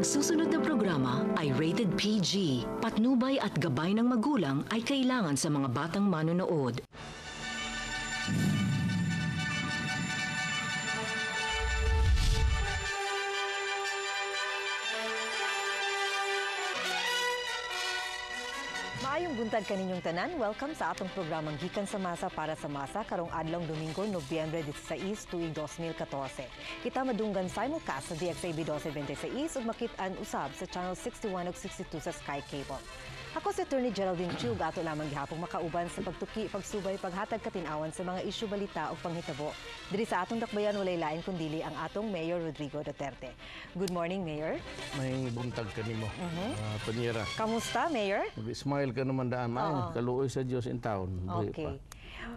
Ang susunod na programa ay rated PG. Patnubay at gabay ng magulang ay kailangan sa mga batang manonood. Maayong buntag kaninyong tanan. Welcome sa atong programang Gikan sa Masa para sa Masa karong adlong Domingo, Nobyembre 16, tuig 2014. Kita madunggan simulcast sa DXAB 1226 ug makit-an usab sa channel 61 ug 62 sa Sky Cable. Ako si Attorney Geraldine Chiug, ato lamang gihapong makauban sa pagtuki, pagsubay, paghatag katinawan sa mga isyu, balita o panghitabo. Diri sa atong dakbayan walay lain kundi ang atong Mayor Rodrigo Duterte. Good morning, Mayor. May buntag ka nimo, Panyera. Kamusta, Mayor? Smile ka naman daan. Kaluoy sa Diyos in town. Okay.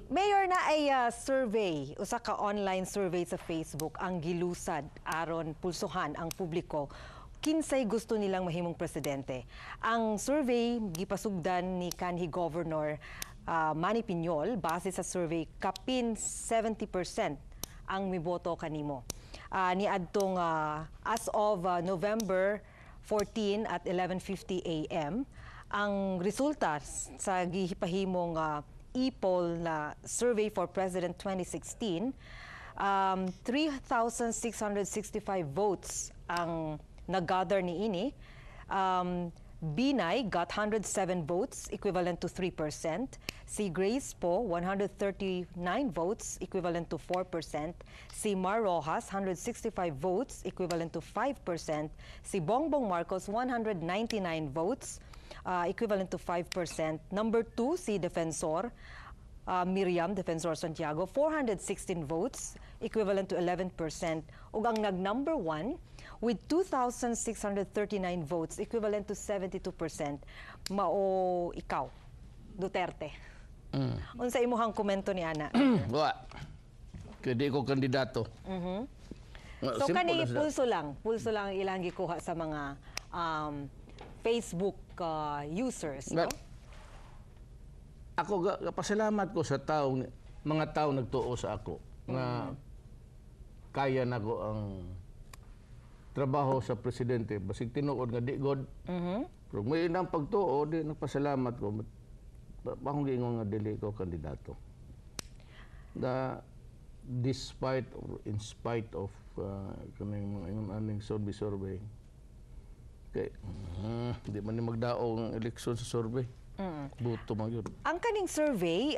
Mayor, na ay survey, usa ka online survey sa Facebook ang gilusad aron pulsuhan ang publiko kinsay gusto nilang mahimong presidente. Ang survey gipasugdan ni kanhi Governor Manny Piñol base sa survey kapin 70% ang miboto kanimo. Niadtong as of November 14 at 11:50 AM ang resulta sa gihipahimong e-poll na Survey for President 2016, 3,665 votes ang nag-gather ni ini. Binay got 107 votes, equivalent to 3%. Si Grace Po, 139 votes, equivalent to 4%. Si Mar Rojas, 165 votes, equivalent to 5%. Si Bongbong Marcos, 199 votes, equivalent to 5%. Number 2, si Defensor Miriam Defensor Santiago, 416 votes, equivalent to 11%. Ug ang nag-number 1 with 2,639 votes, equivalent to 72%, mao ikaw, Duterte. Unsa imuhang komento ni ana? Wa. Kaya ko kandidato. So kani pulso lang ilang gikuha sa mga Facebook users, no? Ako pasalamat ko sa mga tao nagtuo sa ako nga kaya na ko ang trabaho sa presidente basig tinuod nga di god. Pero may inang pagtuo di nagpasalamat ko. Bakong giingon nga dili ko kandidato. Despite or in spite of kaning mga aning survey. Kay di man ni magdaong eleksyon sa survey. Buto man yun. Ang kaning survey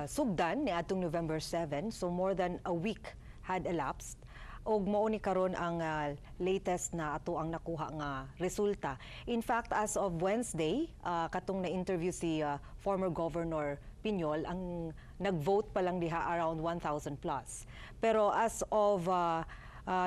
sugdan ni atong November 7, so more than a week had elapsed. Og mao ni karon ang latest na ato ang nakuha nga resulta. In fact, as of Wednesday, katong na-interview si former Governor Piñol, ang nag-vote pa lang diha around 1,000 plus. Pero as of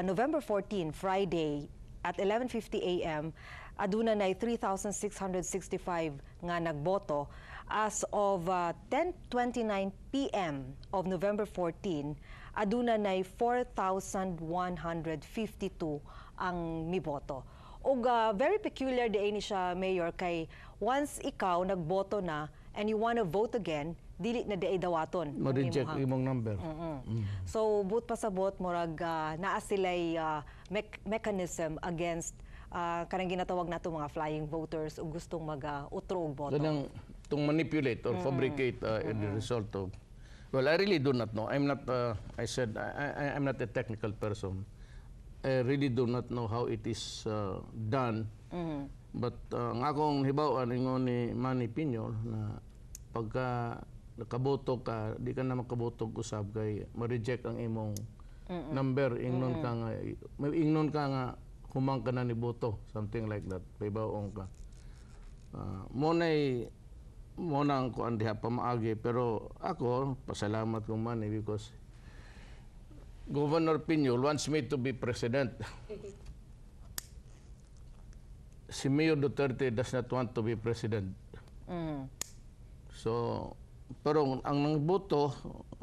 November 14, Friday, at 11:50 AM, aduna nay 3,665 nga nagboto. As of 10:29 PM of November 14, aduna nay 4,152 ang miboto. Og very peculiar day ni siya, Mayor, kay once ikaw nagboto na and you wanna vote again, dili na di dawaton. Ma-reject imong number. So, but pasabot, morag naa sila'y mechanism against kanang ginatawag nato mga flying voters o gustong mag-utro og boto. Ganang itong manipulate or fabricate in the result of... Well, I really do not know. I'm not, I said, I'm not a technical person. I really do not know how it is done. But ang akong hibawaan ingon ni Manny Piñol na pagka nakaboto ka, di ka na makaboto usab kay ma-reject ang imong number. Ingnon ka nga humang ka na ni boto, something like that. Paibaong ka. Mo na ang kuan diha pa maagi, pero ako pasalamat kong Manny because Governor Piñol wants me to be president. Si Mayor Duterte does not want to be president. So, pero ang nangboto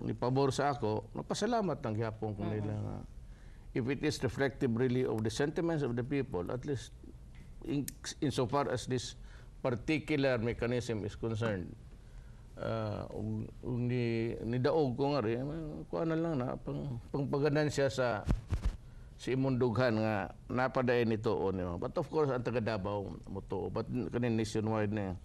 ni pabor sa ako, napasalamat ang gihapon ko nila. If it is reflective really of the sentiments of the people, at least insofar as this particular mechanism is concerned, ni daog ko nga rin, kuha na lang na, pangpaganan siya si imundughan nga napadayon nito o niyo. But of course, ang taga Davao mo to. But kanin nationwide na.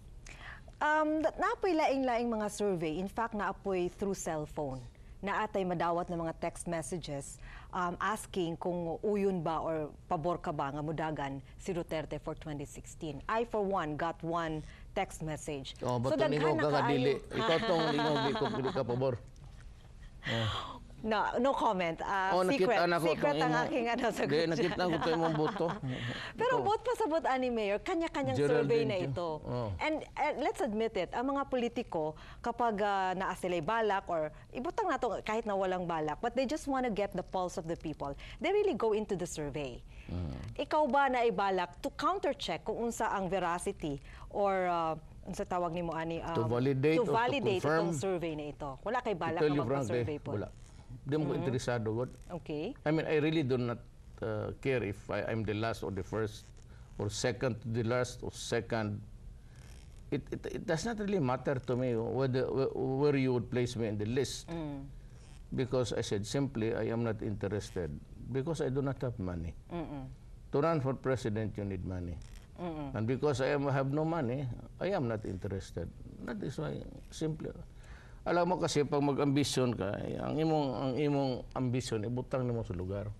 Naapoy laing-laing mga survey. In fact, naapoy through cellphone. Naatay madawat ng mga text messages asking kung uyon ba or pabor ka ba nga mudagan si Duterte for 2016. I, for one, got one text message. Oh, ba't lingaw ka kadili? Ikaw tong lingaw di ko pili ka pabor. No comment. Secret ang aking sagot. Di, nakita ko tayo mong boto. Pero bot pa sabot ani Mayor, kanya-kanyang survey na ito. And let's admit it, ang mga politiko, kapag naa sila'y balak or ibutang nato kahit na walang balak, but they just want to get the pulse of the people, they really go into the survey. Ikaw ba na ibalak to counter-check kung unsa ang veracity or unsa tawag nimo ani to validate itong survey na ito? Wala kay balak nga magpa-survey po. Wala. Di mo ko interesado. Okay. I mean, I really do not care if I'm the last or the first or second to the last or second. It does not really matter to me where you would place me in the list. Because I said simply, I am not interested. Because I do not have money. To run for president, you need money. And because I have no money, I am not interested. That is why, simply. Alam mo kasi pag mag-ambisyon ka, ang imong ambisyon ibutang nimo sa lugar.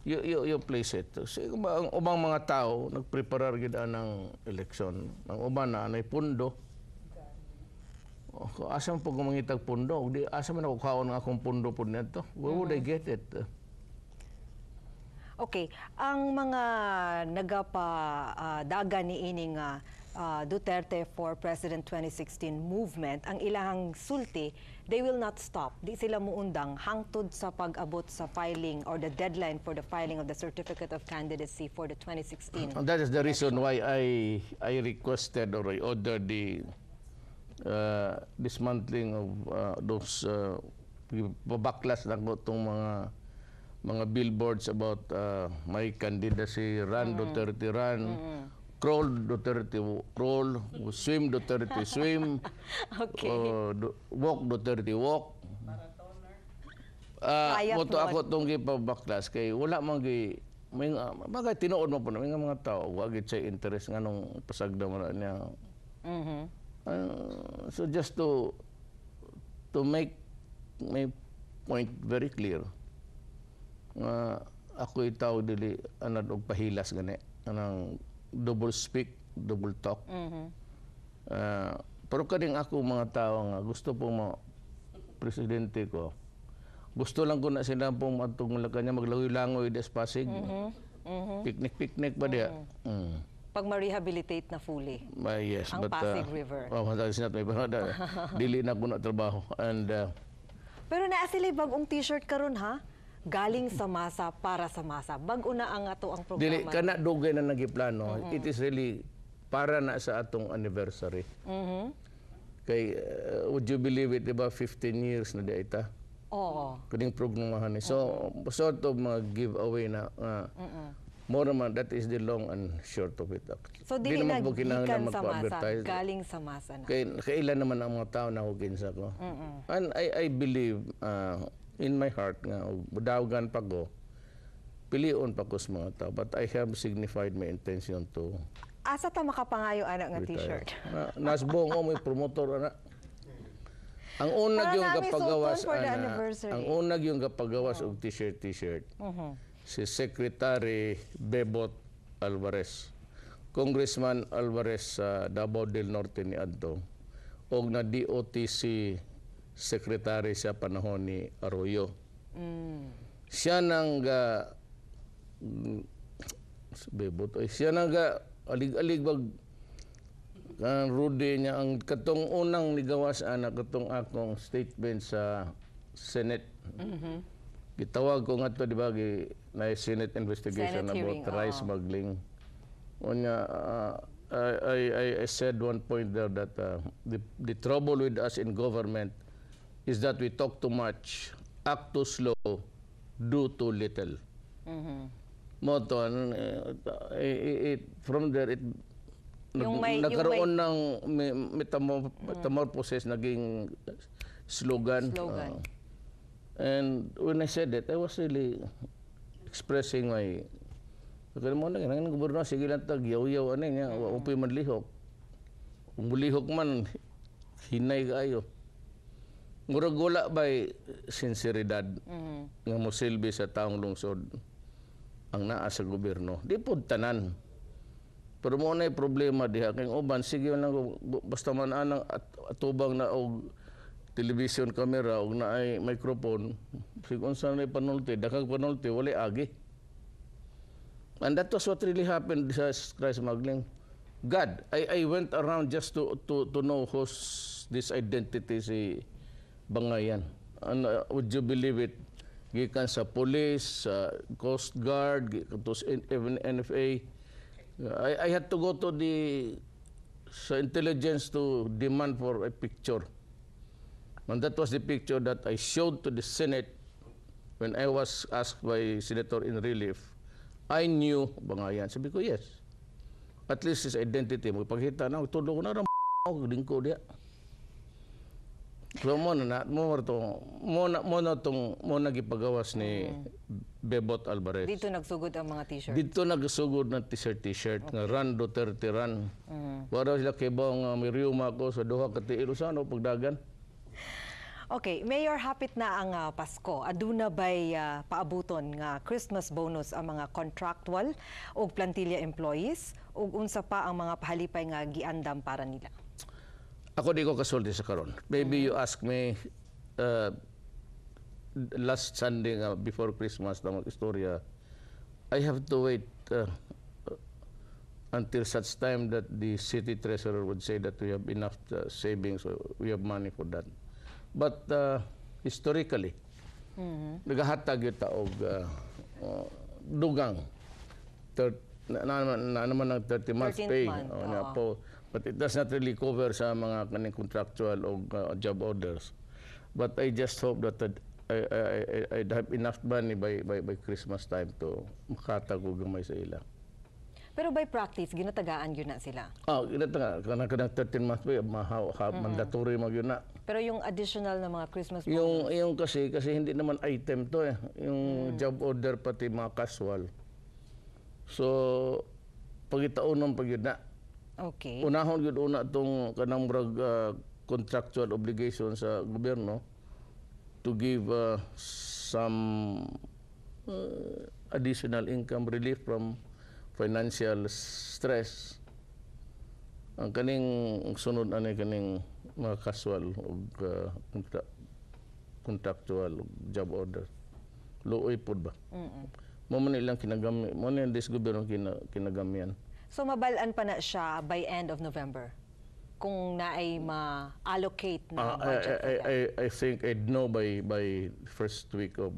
You place it. So, ang ubang mga tao nagpreparar gid ng eleksyon. Ang uban na anay pundo. Asa man pag mangitag pundo, di asa man ako kaon nga akong pundo pud nito. Where would I get it? Okay, ang mga nagapa-daga ni ining Duterte for President 2016 movement, ang ilang sulti, they will not stop. Di sila muundang hangtod sa pag-abot sa filing or the deadline for the filing of the Certificate of Candidacy for the 2016. And that is the reason why I requested or I ordered the dismantling of those babaklas na itong mga billboards about my candidacy, run Duterte run, crawl Duterte crawl, swim Duterte swim, walk Duterte walk. Moto ako itong gipabaklas kay wala man may mga tinuod mo po na mga tao wag sa interest nga nung pasagda mo na niya. So just to make my point very clear, ako itaw dili anad og pahilas gani anang double speak, double talk. Pero kading ako mga tao nga gusto po presidente ko. Gusto lang ko na sila pong matong kanya maglangoy-langoy des Pasig. Picnic ba dia? Pag ma-rehabilitate na fully Yes, ang but Pasig River. Dili na ko na trabaho. And pero naa sila bagong t-shirt karon ha? Galing sa masa para sa masa. Bago na ang ato ang programa. Dili kana dugay na nagiplano. It is really para na sa atong anniversary. Kay would you believe it, diba 15 years na diita? Oo. Kuning programahan ni. So sort of mga giveaway na more naman, that is the long and short of it. So dili na gikan sa masa, galing sa masa na. Kailan naman ang mga tao na huginsa ko. And I believe in my heart nga mudawagan pa ko pilion pa ko sa mga tao, but I have signified my intention to asa ta makapangayo ana nga retire. t-shirt. Nasbong mo may promotor ana. Ang unag yung kapagawas ang unag yung kapagawas og t-shirt si Secretary Bebot Alvarez, Congressman Alvarez sa Davao del Norte ni adto og na DOTC Secretary sa panahon ni Arroyo. Siya nang Bebot siya nang alig-alig bag Rudy niya ang katong unang nigawas anak katong akong statement sa Senate. Gitawag ko nga to di ba na Senate investigation Senate about hearing, rice smuggling. Unya I said one point there that the trouble with us in government is that we talk too much, act too slow, do too little. Moto, from there, nagkaroon ng metamorphosis, naging slogan. And when I said it, I was really expressing my kaya mo na ng gobyerno sige lang tag yaw-yaw ano niya upoy man lihok. Kung lihok man hinay kayo. Murag wala ba'y sinseridad nga mosilbi sa taong lungsod ang naa sa gobyerno. Di po tanan. Pero mo na problema diha kay uban sige lang basta man anang atubang na og television camera og naay microphone sig unsa na panulti dakag panulti wala agi. And that was what really happened sa Christ smuggling. God, I went around just to know who's this identity si Bangayan. And would you believe it? Gikan sa police, sa Coast Guard, even NFA. I had to go to the sa intelligence to demand for a picture. And that was the picture that I showed to the Senate when I was asked by Senator in relief. I knew Bangayan. Sabi ko, yes. At least his identity. Magpakita na, tulo ko na rin lingko diya. So mo na nagipagawas ni Bebot Alvarez. Dito nagsugod ang mga t-shirt. Dito nagsugod ng t-shirt nga Run Duterte Run. Para sila kibaw nga may riyuma ko sa duha ka tiilo sa ano pagdagan. Okay, Mayor, hapit na ang Pasko. Aduna ba'y paabuton nga Christmas bonus ang mga contractual o plantilla employees o unsa pa ang mga pahalipay nga giandam para nila? Ako di ko kasulti sa karon. Maybe you ask me last Sunday before Christmas na mag-istorya, I have to wait until such time that the city treasurer would say that we have enough savings, so we have money for that. But historically, nagahatag yung taog dugang. Na naman ng 30 months 13th pay. month, But it does not really cover sa mga kaning contractual o job orders. But I just hope that I'd have enough money by Christmas time to makatag og gamay sa ila. Pero by practice, ginatagaan yun na sila. Ginataga. Kanang 13 months pay, mandatory mag yun na. Pero yung additional na mga Christmas bonus? Yung kasi hindi naman item to eh. Yung job order pati mga casual. So, pagitaunon pag yun na. Okay. Unahon yun una itong kanang contractual obligation sa gobyerno to give some additional income relief from financial stress. Ang kaning sunod ani kaning mga casual o contractual job order. Luoy pod ba? Mo man ilang kinagami, mo na this gobyerno kinagamian. So mabalaan pa na siya by end of November? Kung naay ma-allocate na budget for that? I think I'd know by first week of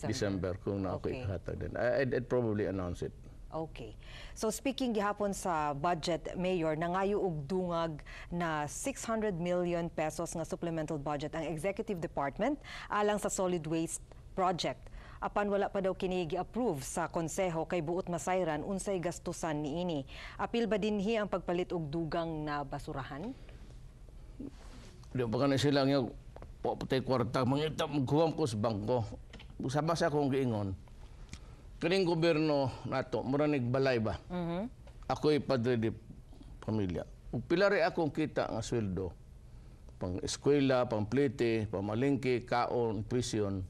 December kung na ako ihatag din. I'd probably announce it. Okay. So speaking gihapon sa budget, Mayor, nangayo og dungag na 600 million pesos nga supplemental budget ang Executive Department alang sa solid waste project. Apan wala pa daw kini gi-approve sa konseho kay buot masayran unsay gastusan niini. Apil ba dinhi ang pagpalit og dugang na basurahan? Di pa kanina sila nga patay kwarta mangita magkuwam ko sa bangko. Usaba sa akong giingon. Kaning gobyerno nato mura nigbalay ba? Ako'y padre di pamilya. Ug pilari akong kita nga sweldo. Pang eskwela, pang plete, pamalingki, kaon, tuition.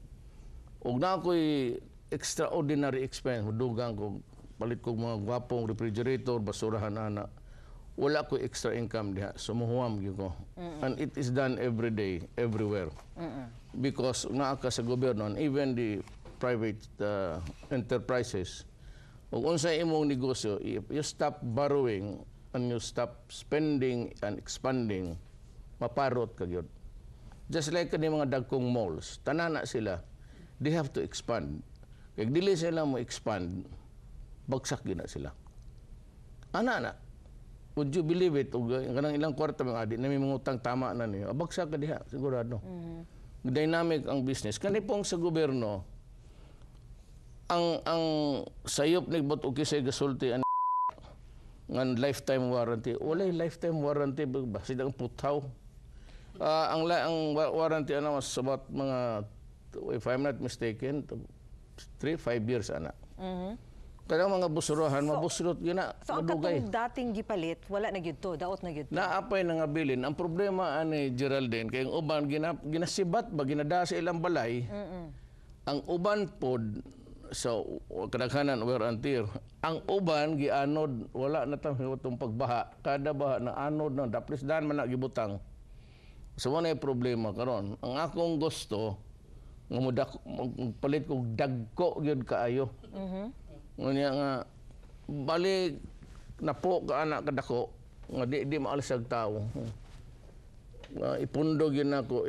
Ug na ako'y extraordinary expense, dugang ko, palit ko mga gwapong refrigerator, basurahan ana. Wala ko extra income diha, sumuhuam gyud ko. And it is done every day, everywhere. Because naa ka sa gobyerno, and even the private enterprises, ug unsay imong negosyo, if you stop borrowing and you stop spending and expanding, maparot ka gyud. Just like kani mga dagkong malls, tanana sila. They have to expand. Kaya dili sila mo expand, bagsak gina sila. Ana. Would you believe it? Kanang ilang kwarta mga adi, na may mangutang tama na niyo. Bagsak ka diha, sigurado. Dynamic ang business. Kani pong sa gobyerno, ang sayop ni bot okay sa gasulti ang lifetime warranty. Walay lifetime warranty ba? Sidang putaw. Ang warranty ano was about mga, if I'm not mistaken, 5 years ana. Kaya mga busurahan, mabusurot yun na, So ang madugay. katong dating gipalit, wala na gyud to, daot na gyud to. Naapay na nga bilin. Ang problema ani Geraldine, kay ang uban ginasibat ba ginada sa ilang balay. Ang uban pod sa kadaghanan wear and tear. Ang uban gianod wala na tong pagbaha. Kada baha na anod na daplis dan man na gibutang. So wala problema karon. Ang akong gusto nga palit kog dagko gyud kaayo. Unya nga balik na po ka anak kadako nga di maalis ang tao. Ipundog yun ako,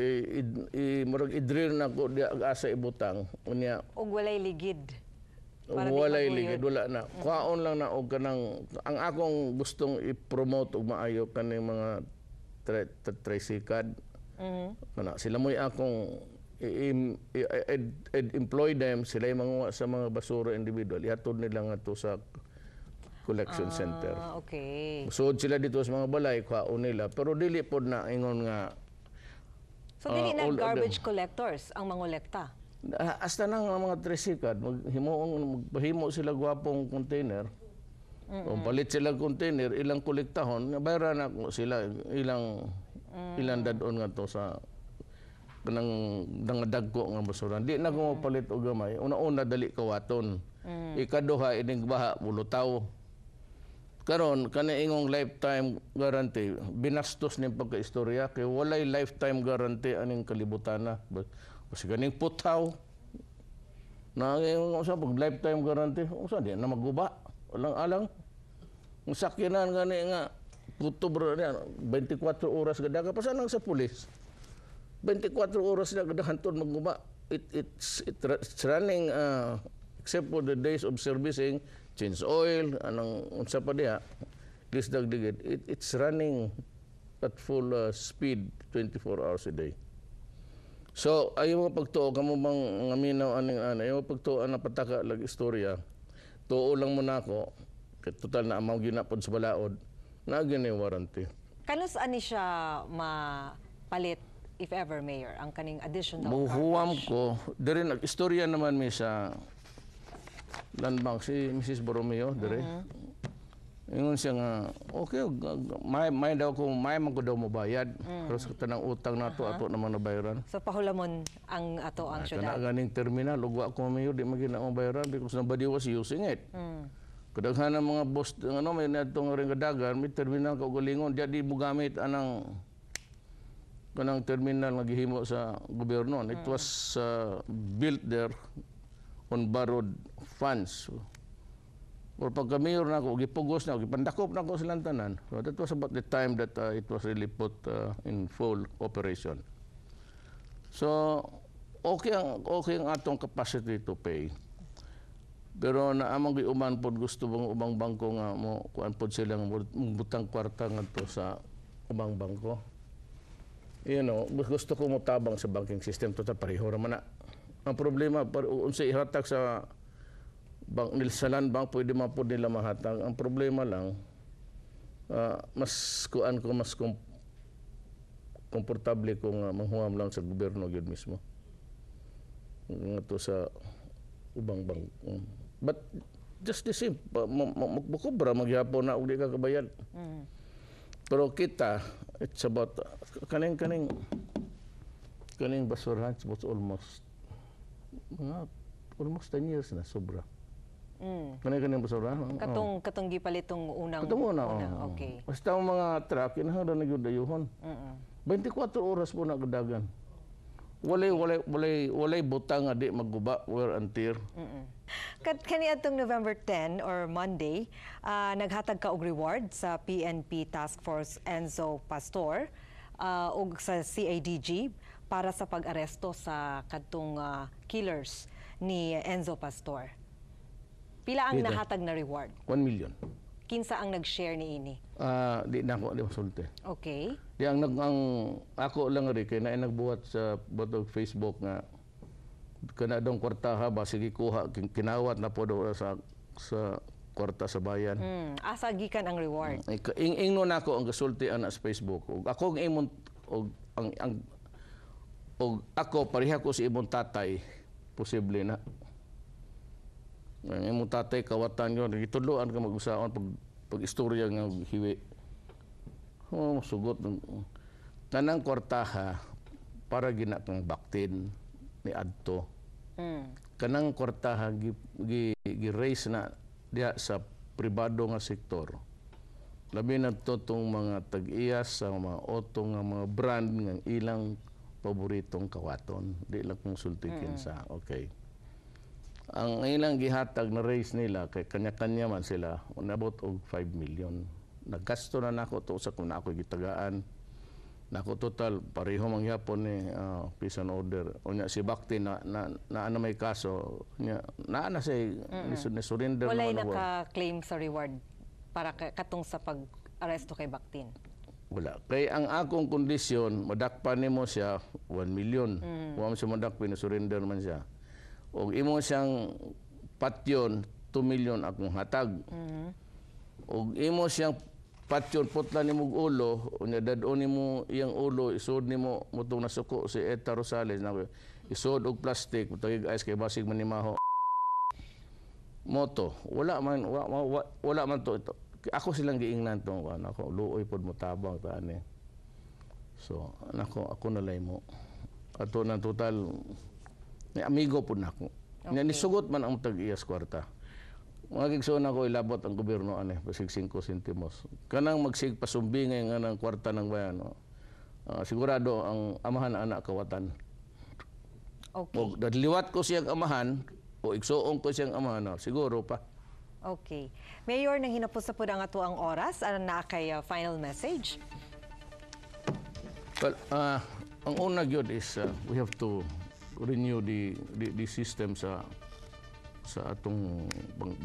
i-drill na ako di asa ibutang. Unya, Og walay ligid. Para di walay maguyod. ligid, wala na. Kwaon lang na og kanang, ang akong gustong i-promote og maayo kaning mga tricycad. Sila mo'y akong employ them, sila yung mga sa mga basura individual. Ihatod nila nga to sa collection center. Okay. Suod sila dito sa mga balay, kwaon nila. Pero dili pod na ingon nga So dili na all garbage collectors ang mangolekta. hasta nang mga tricycad, maghimo sila gwapong container. O palit sila container, ilang kolektahon, bayaran na sila ilang dadon nga to sa kanang dagko nga basura. Di na ko mapalit og gamay. Una-una dali kawaton. Ikaduha ining baha bulutaw. Karon kani ingong lifetime guarantee binastos ning pagkaistorya kay walay lifetime guarantee aning kalibutan na. Kasi ganing putaw. Na sa pag lifetime guarantee, usa di na maguba. Walang alang. Ang sakyanan gani nga puto bro 24 oras gadaga pa nang sa pulis. 24 oras na kadahantod maguba. It's running except for the days of servicing, change oil, anong unsa pa diha, this dagdigid. It's running at full speed 24 hours a day. So ayo mo pagtuo kamo bang ngaminaw aning ayo mo pagtuo na pataka lag istorya. Tuo lang mo nako. Kay total na amaw ginapod sa balaod. Na gini warranty. Kanos ani siya mapalit if ever, Mayor, ang kaning additional Buhuam garbage? ko, diri nag-istorya naman mi sa land bank si Mrs. Borromeo diri. Ingon siya nga, okay, may daw ko, may man ko daw mabayad. Pero sa tanang utang nato ato naman nabayaran. So pahulamon ang ato ang syudad. Kana ganing terminal, ugwa ko mayo di magina ang bayaran because nobody was using it. Kadaghan ng mga boss, ano, may natong ring kadagan, may terminal kaugalingon, di mo gamit anang kanang terminal nga gihimo sa gobyerno. It was built there on borrowed funds. Or pagka mayor na ako, gipugos na ako, gipandakop na ako silang tanan. So that was about the time that it was really put in full operation. So, okay ang atong capacity to pay. Pero naamang giuman pod gusto bang ubang bangko nga mo kuan pod silang butang kwarta ngadto sa ubang bangko. You know, gusto ko mo tabang sa banking system to pareho ra man na. Ang problema unsay ihatag sa nilsalan bank pwede man pod nila mahatag. Ang problema lang mas komportable ko nga manghuam lang sa gobyerno gyud mismo. Ngadto sa ubang bangko. But just the same, magkubra maghapon na ug di ka kabayad. Pero kita, it's about kaning basurahan, it's almost 10 years na sobra. Kaning basurahan. Katong gipalit tong unang Katong una. Okay. Basta ang mga truck inahada na gyud dayuhon. 24 oras po na kadagan. Walay butang nga di magguba, wear and tear. Kani atong November 10 or Monday, naghatag ka og reward sa PNP Task Force Enzo Pastor ug sa CIDG para sa pag-aresto sa kadtong killers ni Enzo Pastor. Pila ang Pila? nahatag na reward? 1 million. Kinsa ang nag-share ni ini? Di na ako, di masulti. Okay. Di ang ako lang rin, kaya na nagbuhat sa batog Facebook nga kana dong kwartaha ba sige kuha kinawat na po daw sa kwarta sa bayan. Asa gikan ang reward? Ingno na ako ang gasulti ana sa Facebook. Ug ako ang imong og ako pareha ko si imong tatay posible na. Ang imong tatay kawatan yun, itudloan ka mag-usaon pag istorya nga hiwi. Oh, sugot. Tanang kwartaha para gina kang baktin ni adto. Kanang kwartaha gi-raise na diha sa pribado nga sektor. Labi na tong mga tag-iyas sa mga auto nga mga brand nga ilang paboritong kawaton. Di lang kong sultikin sa okay. Ang ilang gihatag na raise nila kay kanya-kanya man sila unabot og 5 million. Naggasto na nako to sa kung ako gitagaan. Nako total pareho man gyapon ni peace and order. Unya si Bakti na may kaso nya na say ni surrender Walay naman ako. naka-claim sa reward para katong sa pag-aresto kay Baktin. Wala. Kay ang akong kondisyon, madakpan nimo siya 1 million. Wa man siya madakpan, surrender man siya. Og imo siyang patyon 2 million akong hatag. Og imo siyang patyon putla nimo ulo, unya dadon nimo iyang ulo, isod nimo mutong nasuko si Eta Rosales na isod og plastic, mutagig ice kay basig man nimaho. Moto, wala man to ito. Ako silang giingnan tong ako luoy pod mo tabang ta ani. So, ako nalay mo. Ato na total ni amigo pod nako. Okay. Nisugot man ang tag-iyas kwarta. Mga gigsoon ako ilabot ang gobyerno ani pasig 5 sentimos. Kanang magsig pasumbingay nga ng kwarta ng bayan. Sigurado ang amahan na anak kawatan. Okay. O dadliwat ko siyang amahan o igsoon ko siyang amahan, siguro pa. Okay. Mayor, nang hinapos na po ang ato ang oras, ano na kay final message? Well, ang una gyud is we have to renew the system sa atong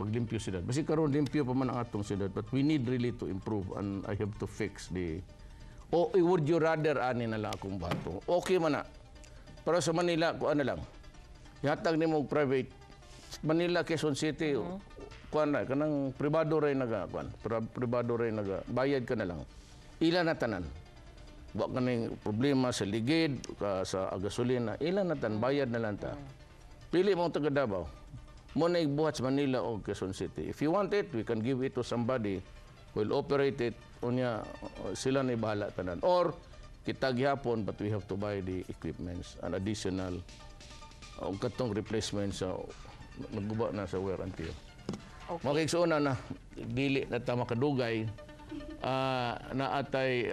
paglimpyo sila. Basi karon limpyo pa man ang atong sila, but we need really to improve and I have to fix the would you rather ani na lang akong bato. Okay man na. Pero sa Manila, kuan na lang. Ihatag nimo og private Manila, Quezon City, kuan na kanang pribado ray pribado ray bayad ka na lang. Ila na tanan. Wa kaning problema sa ligid, sa gasolina, ila na tan bayad na lang ta. Pili mo taga Davao. Mo na igbuhat sa Manila o Quezon City. If you want it, we can give it to somebody who will operate it. Unya sila na ibahala tanan. Or kita gihapon, but we have to buy the equipments, an additional katong replacement sa nagguba na sa wear and tear. Okay. Makiksuuna na dili na ta makadugay na atay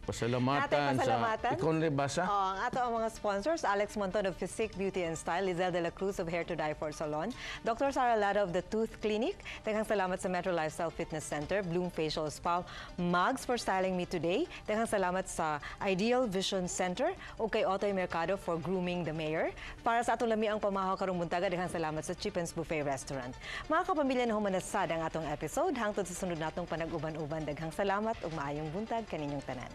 pasalamatan sa Ikonle Basa. Ang ato ang mga sponsors, Alex Monton of Physique, Beauty and Style, Lizelle de la Cruz of Hair to Dye for Salon, Dr. Sara Lara of the Tooth Clinic, daghang salamat sa Metro Lifestyle Fitness Center, Bloom Facial Spa, Mugs for styling me today, daghang salamat sa Ideal Vision Center o kay Otoy Mercado for grooming the mayor. Para sa atong lami ang pamahaw karong buntaga, daghang salamat sa Chipens Buffet Restaurant. Mga kapamilya na humanasad ang atong episode, hangtod sa sunod natong panag-uban-uban, daghang salamat ug maayong buntag kaninyong tanan.